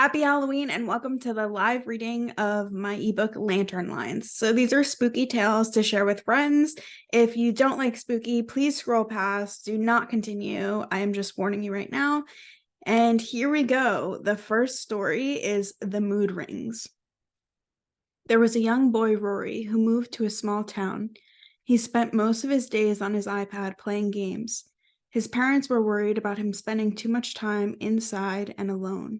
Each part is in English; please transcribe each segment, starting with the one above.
Happy Halloween and welcome to the live reading of my ebook Lantern Lines. So these are spooky tales to share with friends. If you don't like spooky, please scroll past. Do not continue. I am just warning you right now. And here we go. The first story is The Mood Rings. There was a young boy, Rory, who moved to a small town. He spent most of his days on his iPad playing games. His parents were worried about him spending too much time inside and alone.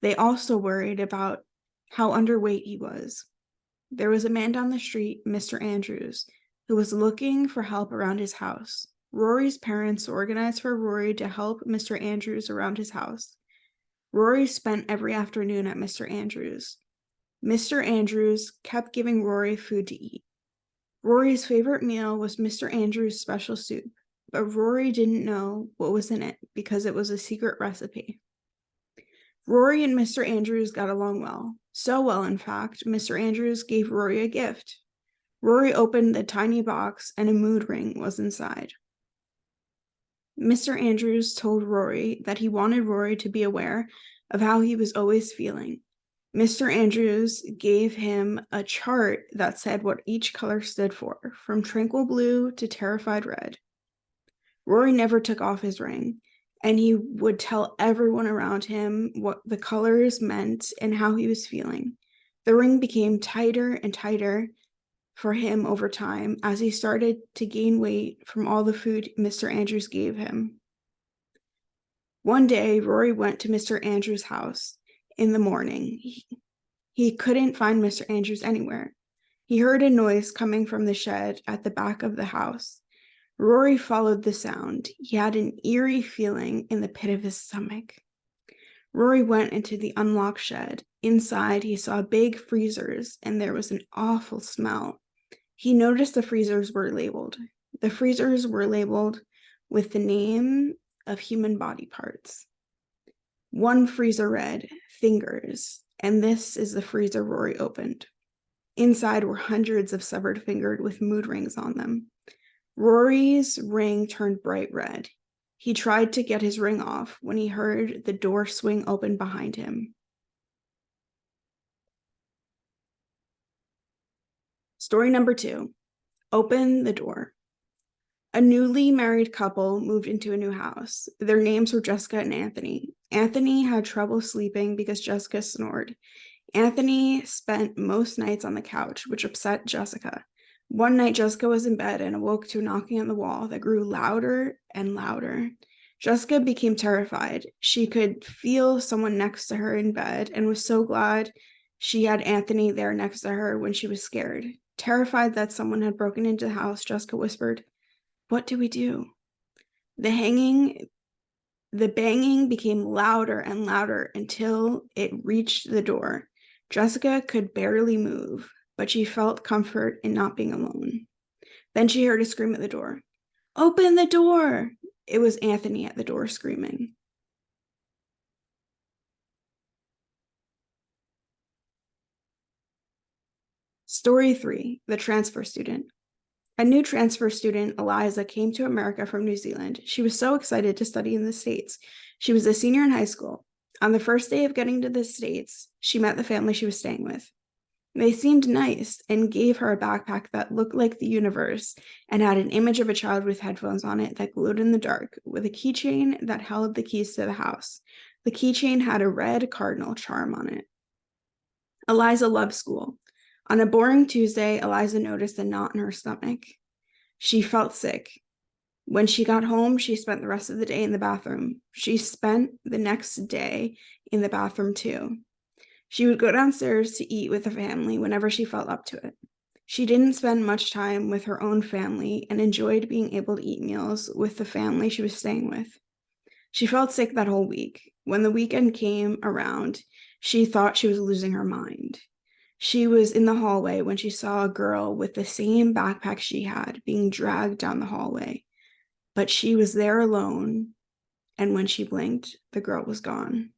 They also worried about how underweight he was. There was a man down the street, Mr. Andrews, who was looking for help around his house. Rory's parents organized for Rory to help Mr. Andrews around his house. Rory spent every afternoon at Mr. Andrews. Mr. Andrews kept giving Rory food to eat. Rory's favorite meal was Mr. Andrews' special soup, but Rory didn't know what was in it because it was a secret recipe. Rory and Mr. Andrews got along well. So well, in fact, Mr. Andrews gave Rory a gift. Rory opened the tiny box and a mood ring was inside. Mr. Andrews told Rory that he wanted Rory to be aware of how he was always feeling. Mr. Andrews gave him a chart that said what each color stood for, from tranquil blue to terrified red. Rory never took off his ring, and he would tell everyone around him what the colors meant and how he was feeling. The ring became tighter and tighter for him over time as he started to gain weight from all the food Mr. Andrews gave him. One day, Rory went to Mr. Andrews' house in the morning. He couldn't find Mr. Andrews anywhere. He heard a noise coming from the shed at the back of the house. Rory followed the sound. He had an eerie feeling in the pit of his stomach. Rory went into the unlocked shed. Inside, he saw big freezers, and there was an awful smell. He noticed the freezers were labeled. The freezers were labeled with the name of human body parts. One freezer read, fingers, and this is the freezer Rory opened. Inside were hundreds of severed fingers with mood rings on them. Rory's ring turned bright red. He tried to get his ring off when he heard the door swing open behind him. Story number 2, Open the Door. A newly married couple moved into a new house. Their names were Jessica and Anthony. Anthony had trouble sleeping because Jessica snored. Anthony spent most nights on the couch, which upset Jessica. One night, Jessica was in bed and awoke to knocking on the wall that grew louder and louder. Jessica became terrified. She could feel someone next to her in bed and was so glad she had Anthony there next to her when she was scared. Terrified that someone had broken into the house, Jessica whispered, "What do we do?" The banging became louder and louder until it reached the door. Jessica could barely move, but she felt comfort in not being alone. Then she heard a scream at the door. "Open the door!" It was Anthony at the door screaming. Story 3, The Transfer Student. A new transfer student, Eliza, came to America from New Zealand. She was so excited to study in the States. She was a senior in high school. On the first day of getting to the States, she met the family she was staying with. They seemed nice and gave her a backpack that looked like the universe and had an image of a child with headphones on it that glowed in the dark, with a keychain that held the keys to the house. The keychain had a red cardinal charm on it. Eliza loved school. On a boring Tuesday, Eliza noticed a knot in her stomach. She felt sick. When she got home, she spent the rest of the day in the bathroom. She spent the next day in the bathroom too. She would go downstairs to eat with the family whenever she felt up to it. She didn't spend much time with her own family and enjoyed being able to eat meals with the family she was staying with. She felt sick that whole week. When the weekend came around, she thought she was losing her mind. She was in the hallway when she saw a girl with the same backpack she had being dragged down the hallway. But she was there alone, and when she blinked, the girl was gone.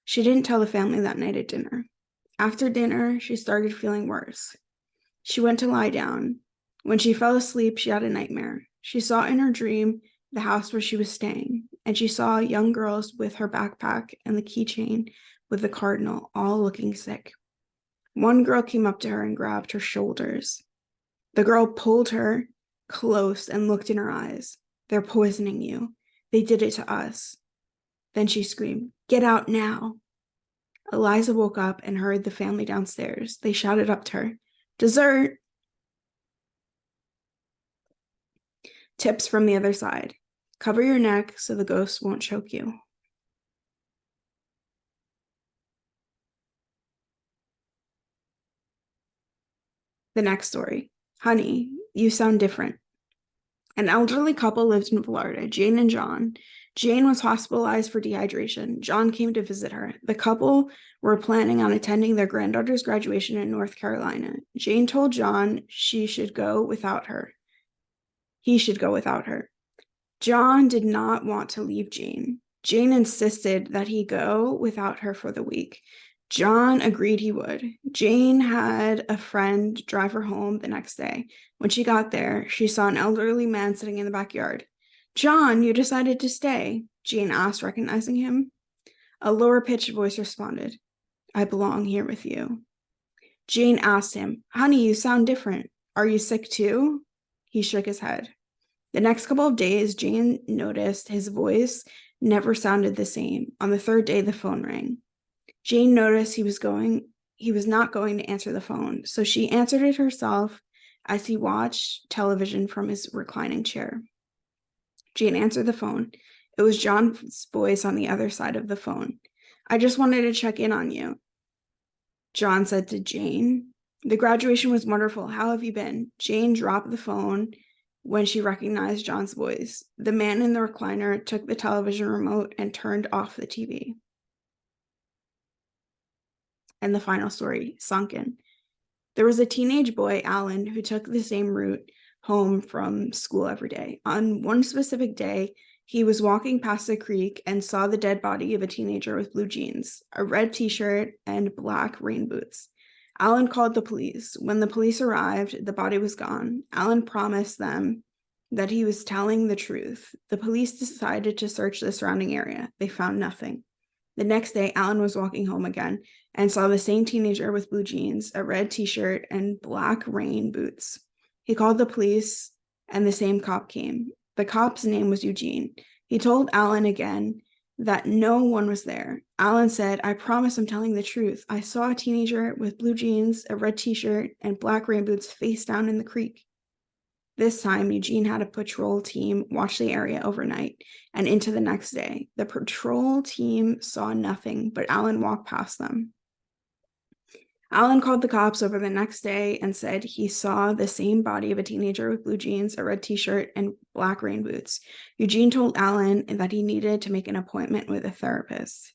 She didn't tell the family that night at dinner. After dinner, she started feeling worse. She went to lie down. When she fell asleep, she had a nightmare. She saw in her dream the house where she was staying. and she saw young girls with her backpack and the keychain with the cardinal, all looking sick. One girl came up to her and grabbed her shoulders. The girl pulled her close and looked in her eyes. "They're poisoning you. They did it to us." Then she screamed, "Get out now." Eliza woke up and hurried the family downstairs. They shouted up to her, "Dessert!" Tips from the other side. Cover your neck so the ghost won't choke you. The next story. "Honey, you sound different." An elderly couple lived in Florida, Jane and John. Jane was hospitalized for dehydration. John came to visit her. The couple were planning on attending their granddaughter's graduation in North Carolina. Jane told John she should go without her. He should go without her. John did not want to leave Jane. Jane insisted that he go without her for the week. John agreed he would. Jane had a friend drive her home the next day. When she got there, she saw an elderly man sitting in the backyard. "John, you decided to stay?" Jane asked, recognizing him. A lower-pitched voice responded, "I belong here with you." Jane asked him, "Honey, you sound different. Are you sick too?" He shook his head. The next couple of days, Jane noticed his voice never sounded the same. On the third day, the phone rang. Jane noticed he was not going to answer the phone, so she answered it herself as he watched television from his reclining chair. Jane answered the phone. It was John's voice on the other side of the phone. "I just wanted to check in on you," John said to Jane. "The graduation was wonderful. How have you been?" Jane dropped the phone when she recognized John's voice. The man in the recliner took the television remote and turned off the TV. And the final story, Sunken. There was a teenage boy, Alan, who took the same route home from school every day. On one specific day, he was walking past a creek and saw the dead body of a teenager with blue jeans, a red t-shirt, and black rain boots. Alan called the police. When the police arrived, the body was gone. Alan promised them that he was telling the truth. The police decided to search the surrounding area. They found nothing. The next day, Alan was walking home again and saw the same teenager with blue jeans, a red t-shirt, and black rain boots. He called the police, and the same cop came. The cop's name was Eugene. He told Alan again that no one was there. Alan said, "I promise I'm telling the truth. I saw a teenager with blue jeans, a red t-shirt, and black rain boots face down in the creek." This time, Eugene had a patrol team watch the area overnight and into the next day. The patrol team saw nothing, but Alan walked past them. Alan called the cops over the next day and said he saw the same body of a teenager with blue jeans, a red t-shirt, and black rain boots. Eugene told Alan that he needed to make an appointment with a therapist.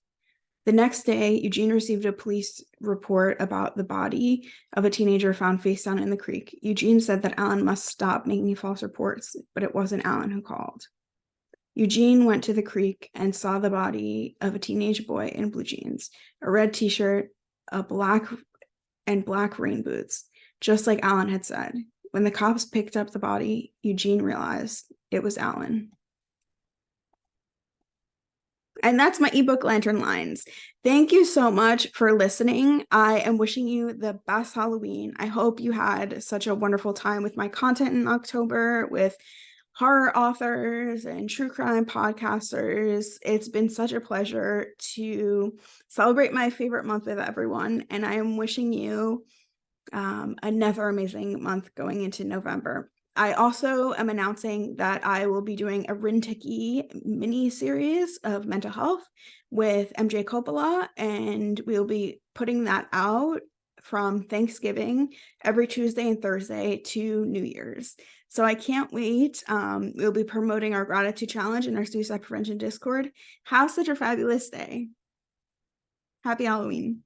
The next day, Eugene received a police report about the body of a teenager found face down in the creek. Eugene said that Alan must stop making false reports, but it wasn't Alan who called. Eugene went to the creek and saw the body of a teenage boy in blue jeans, a red t-shirt, a black rain boots, just like Alan had said. When the cops picked up the body, Eugene realized it was Alan. And that's my ebook Lantern Lines. Thank you so much for listening. I am wishing you the best Halloween. I hope you had such a wonderful time with my content in October, with horror authors and true crime podcasters. It's been such a pleasure to celebrate my favorite month with everyone, and I am wishing you another amazing month going into November. I also am announcing that I will be doing a Rintiki mini series of mental health with MJ Coppola, and we'll be putting that out from Thanksgiving every Tuesday and Thursday to New Year's. So I can't wait. We'll be promoting our gratitude challenge in our suicide prevention Discord. Have such a fabulous day. Happy Halloween.